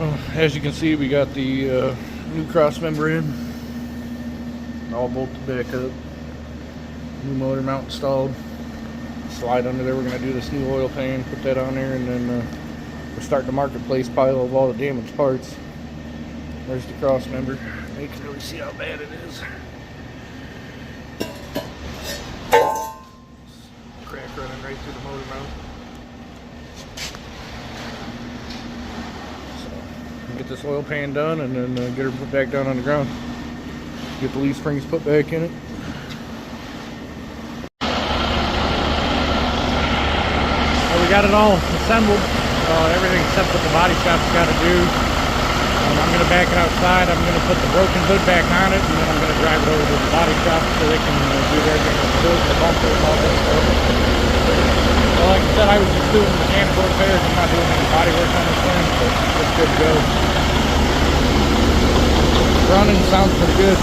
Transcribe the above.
As you can see, we got the new cross member in, all bolted back up, new motor mount installed, slide under there. We're going to do this new oil pan, put that on there, and then we're starting the marketplace pile of all the damaged parts. There's the cross member. You can really see how bad it is. Crack running right through the motor mount. Get this oil pan done and then get her put back down on the ground. Get the leaf springs put back in it. Well, we got it all assembled. Everything except what the body shop's got to do. I'm going to back it outside. I'm going to put the broken hood back on it, and then I'm going to drive it over to the body shop so they can do their thing with the hood, the bumper, and all that stuff. Well, like I said, I was just doing mechanical repairs. I'm not doing any body work on this thing, so it's good to go. Running sounds pretty good.